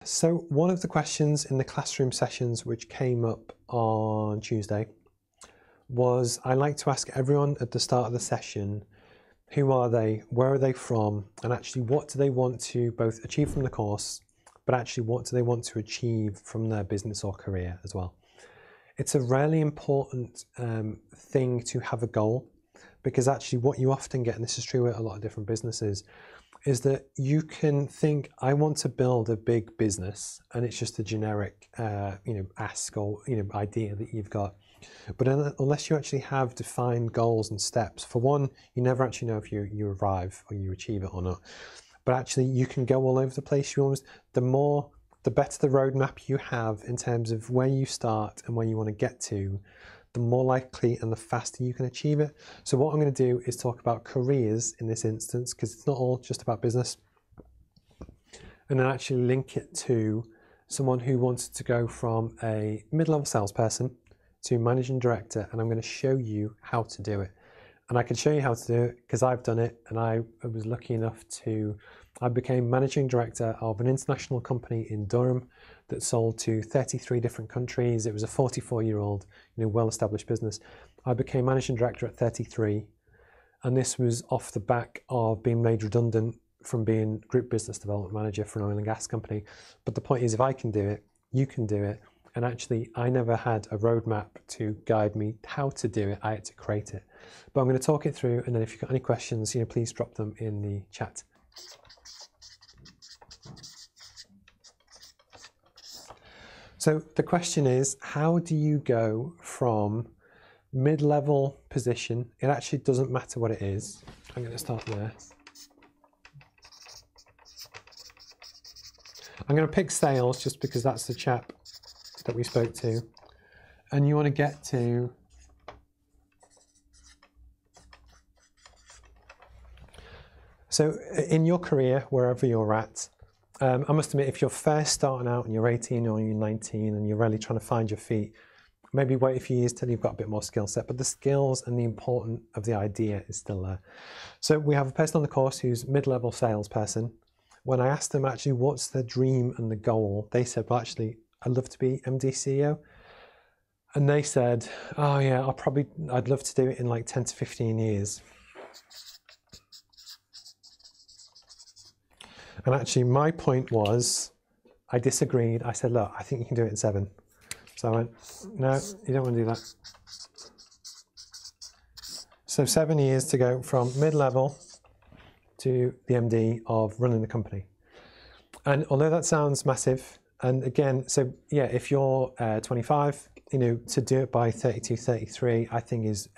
So one of the questions in the classroom sessions which came up on Tuesday was, I like to ask everyone at the start of the session, who are they, where are they from, and actually what do they want to both achieve from the course, but actually what do they want to achieve from their business or career as well. It's a really important thing to have a goal, because actually what you often get, and this is true with a lot of different businesses, is that you can think, I want to build a big business, and it's just a generic ask or idea that you've got. But unless you actually have defined goals and steps, for one, you never actually know if you arrive or you achieve it or not. But actually you can go all over the place. The better the roadmap you have in terms of where you start and where you want to get to, the more likely and the faster you can achieve it. So what I'm going to do is talk about careers in this instance, because it's not all just about business, and then actually link it to someone who wanted to go from a mid-level salesperson to managing director, and I'm going to show you how to do it. And I can show you how to do it because I've done it, and I was lucky enough I became managing director of an international company in Durham that sold to 33 different countries. It was a 44-year-old, well-established business. I became managing director at 33, and this was off the back of being made redundant from being group business development manager for an oil and gas company. But the point is, if I can do it, you can do it. And actually, I never had a roadmap to guide me how to do it. I had to create it. But I'm going to talk it through, and then if you've got any questions, please drop them in the chat. So the question is, how do you go from mid-level position? It actually doesn't matter what it is. I'm going to start there. I'm going to pick sales just because that's the chap that we spoke to. And you want to get to so in your career, wherever you're at, I must admit, if you're first starting out and you're 18 or you're 19 and you're really trying to find your feet, maybe wait a few years till you've got a bit more skill set, but the skills and the importance of the idea is still there. So we have a person on the course who's mid-level salesperson. When I asked them actually what's their dream and the goal, they said, well, actually, I'd love to be MD CEO. And they said, oh yeah, I'd love to do it in like 10 to 15 years. And actually my point was, I disagreed. I said, look, I think you can do it in 7. So I went, no, you don't want to do that. So 7 years to go from mid-level to the MD of running the company. And although that sounds massive, and again, so yeah, if you're 25, to do it by 32, 33, I think is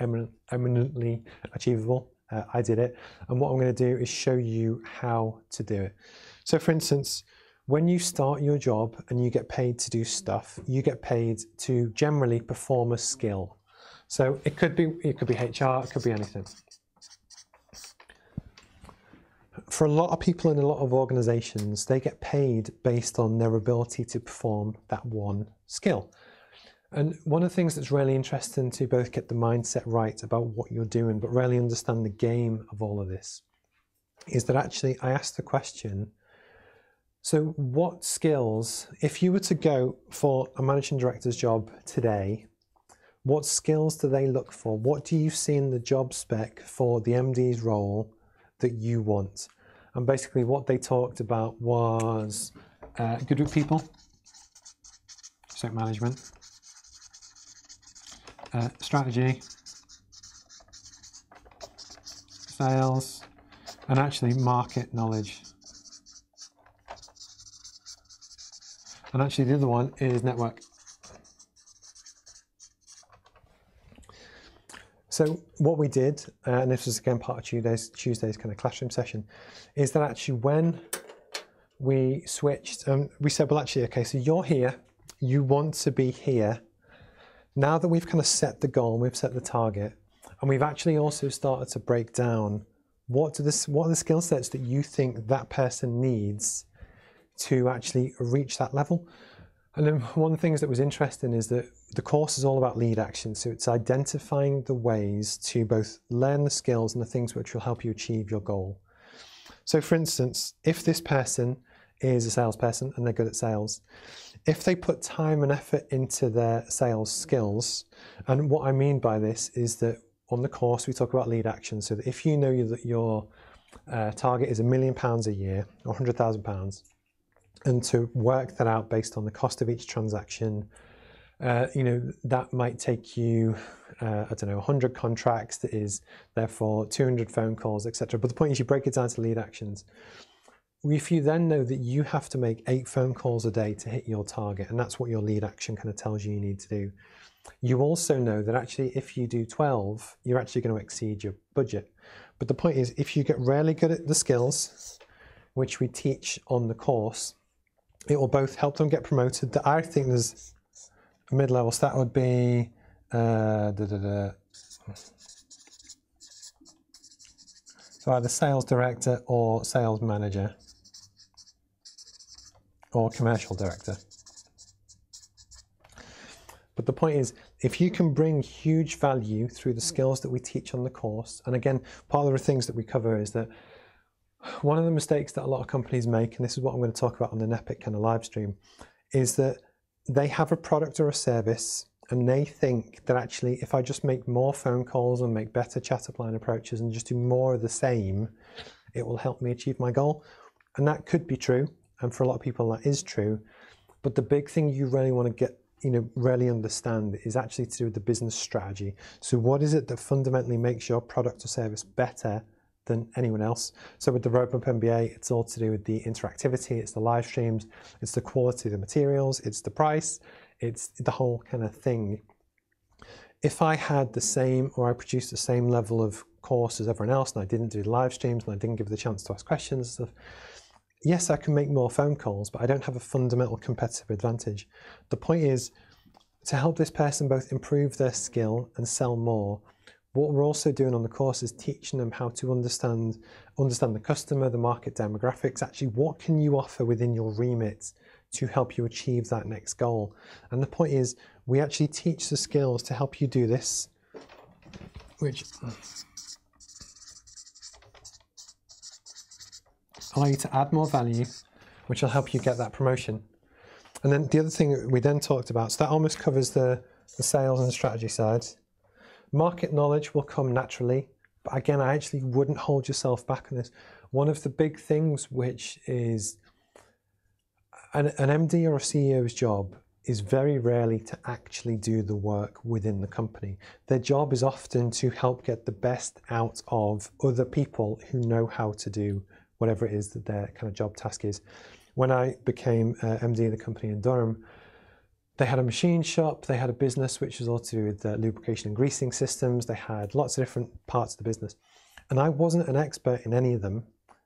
eminently achievable. I did it. And what I'm going to do is show you how to do it. So for instance, when you start your job and you get paid to do stuff, you get paid to generally perform a skill. So it could be HR, it could be anything. For a lot of people in a lot of organizations, they get paid based on their ability to perform that one skill. And one of the things that's really interesting to both get the mindset right about what you're doing, but really understand the game of all of this, is that actually I asked the question, so what skills, if you were to go for a managing director's job today, what skills do they look for? What do you see in the job spec for the MD's role that you want? And basically what they talked about was good with people, so management, strategy, sales, and actually market knowledge. And actually the other one is network. So what we did, and this was again part of Tuesday's kind of classroom session, is that actually when we switched, we said, well actually, okay, so you're here, you want to be here. Now that we've kind of set the goal, we've set the target, and we've actually also started to break down what are the skill sets that you think that person needs to actually reach that level. And then one of the things that was interesting is that the course is all about lead action. So it's identifying the ways to both learn the skills and the things which will help you achieve your goal. So for instance, if this person is a salesperson and they're good at sales. If they put time and effort into their sales skills, and what I mean by this is that on the course we talk about lead action, so that if you know that your target is £1 million a year or £100,000, and to work that out based on the cost of each transaction, that might take you, 100 contracts, that is therefore 200 phone calls, etc. But the point is you break it down to lead actions. If you then know that you have to make 8 phone calls a day to hit your target, and that's what your lead action kind of tells you need to do, you also know that actually if you do 12, you're actually going to exceed your budget. But the point is, if you get really good at the skills, which we teach on the course, it will both help them get promoted. I think there's a mid-level stat would be so either sales director or sales manager or commercial director. But the point is, if you can bring huge value through the skills that we teach on the course, and again, part of the things that we cover is that one of the mistakes that a lot of companies make, and this is what I'm going to talk about on the NEPIC kind of live stream, is that they have a product or a service and they think that actually if I just make more phone calls and make better chat up line approaches and just do more of the same, it will help me achieve my goal. And that could be true, and for a lot of people that is true, but the big thing you really want to get, really understand is actually to do with the business strategy. So what is it that fundamentally makes your product or service better than anyone else? So with the Roadmap MBA, it's all to do with the interactivity, it's the live streams, it's the quality of the materials, it's the price, it's the whole kind of thing. If I had the same, or I produced the same level of course as everyone else, and I didn't do the live streams and I didn't give the chance to ask questions and stuff, yes, I can make more phone calls, but I don't have a fundamental competitive advantage. The point is to help this person both improve their skill and sell more. What we're also doing on the course is teaching them how to understand the customer, the market demographics. Actually, what can you offer within your remit to help you achieve that next goal? And the point is, we actually teach the skills to help you do this, which allow you to add more value, which will help you get that promotion. And then the other thing that we then talked about, so that almost covers the sales and the strategy side. Market knowledge will come naturally, but again, I actually wouldn't hold yourself back on this. One of the big things which is an MD or a CEO's job is very rarely to actually do the work within the company. Their job is often to help get the best out of other people who know how to do whatever it is that their kind of job task is. When I became MD of the company in Durham, they had a machine shop, they had a business which was all to do with lubrication and greasing systems, they had lots of different parts of the business. And I wasn't an expert in any of them,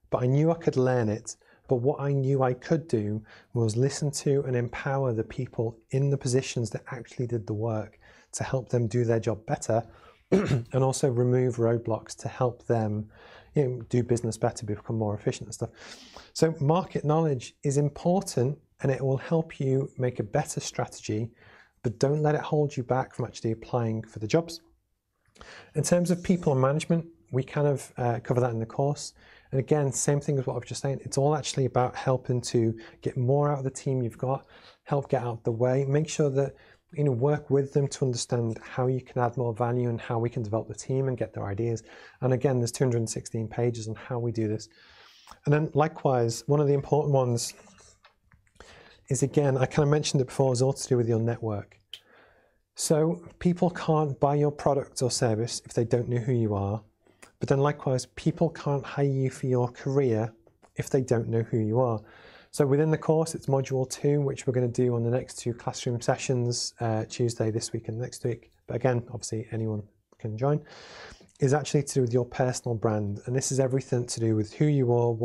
but I knew I could learn it. But what I knew I could do was listen to and empower the people in the positions that actually did the work to help them do their job better and also remove roadblocks to help them do business better, become more efficient and stuff. So market knowledge is important and it will help you make a better strategy, but don't let it hold you back from actually applying for the jobs. In terms of people and management, we kind of cover that in the course. And again, same thing as what I've just saying, it's all actually about helping to get more out of the team you've got, help get out the way, make sure that, work with them to understand how you can add more value and how we can develop the team and get their ideas. And again, there's 216 pages on how we do this. And then likewise, one of the important ones is, again, I kind of mentioned it before, is all to do with your network. So people can't buy your product or service if they don't know who you are. But then likewise, people can't hire you for your career if they don't know who you are. So within the course, it's module 2, which we're going to do on the next 2 classroom sessions, Tuesday this week and next week. But again, obviously anyone can join, is actually to do with your personal brand. And this is everything to do with who you are,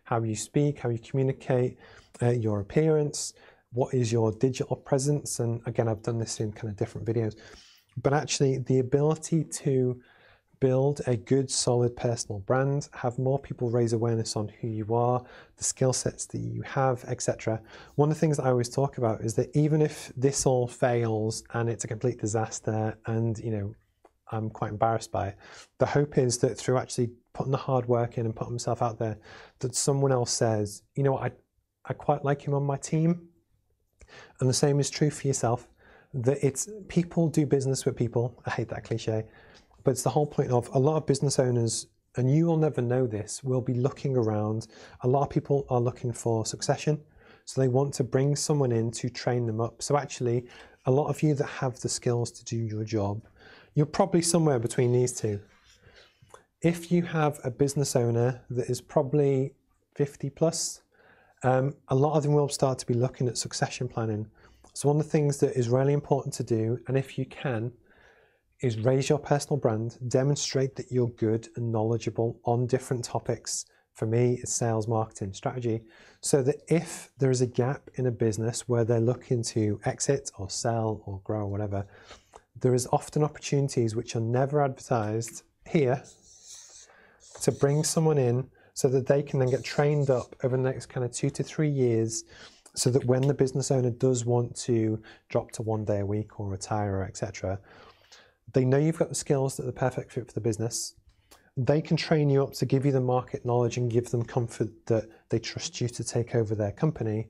how you speak, how you communicate, your appearance, what is your digital presence. And again, I've done this in kind of different videos, but actually the ability to build a good, solid personal brand, have more people raise awareness on who you are, the skill sets that you have, etc. One of the things that I always talk about is that even if this all fails and it's a complete disaster and, I'm quite embarrassed by it, the hope is that through actually putting the hard work in and putting myself out there, that someone else says, I quite like him on my team. And the same is true for yourself, that it's people do business with people. I hate that cliche, but it's the whole point of a lot of business owners, and you will never know this, will be looking around. A lot of people are looking for succession. So they want to bring someone in to train them up. So actually, a lot of you that have the skills to do your job, you're probably somewhere between these two. If you have a business owner that is probably 50 plus, a lot of them will start to be looking at succession planning. So one of the things that is really important to do, and if you can, is raise your personal brand, demonstrate that you're good and knowledgeable on different topics. For me, it's sales, marketing, strategy, so that if there is a gap in a business where they're looking to exit or sell or grow or whatever, there is often opportunities which are never advertised here to bring someone in so that they can then get trained up over the next kind of 2 to 3 years, so that when the business owner does want to drop to 1 day a week or retire or etc., they know you've got the skills that are the perfect fit for the business. They can train you up to give you the market knowledge and give them comfort that they trust you to take over their company.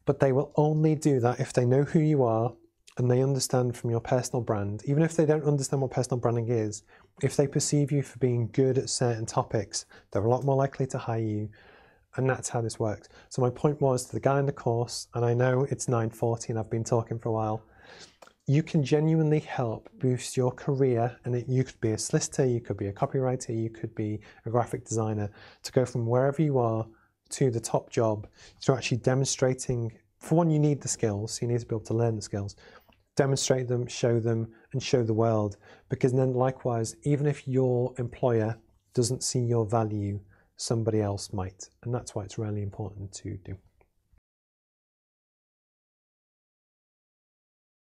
But they will only do that if they know who you are and they understand from your personal brand. Even if they don't understand what personal branding is, if they perceive you for being good at certain topics, they're a lot more likely to hire you. And that's how this works. So my point was to the guy in the course, and I know it's 9:40 and I've been talking for a while, you can genuinely help boost your career. And you could be a solicitor, you could be a copywriter, you could be a graphic designer, to go from wherever you are to the top job. So actually demonstrating, for one, you need the skills. You need to be able to learn the skills, demonstrate them, and show the world. Because then likewise, even if your employer doesn't see your value, somebody else might. And that's why it's really important to do.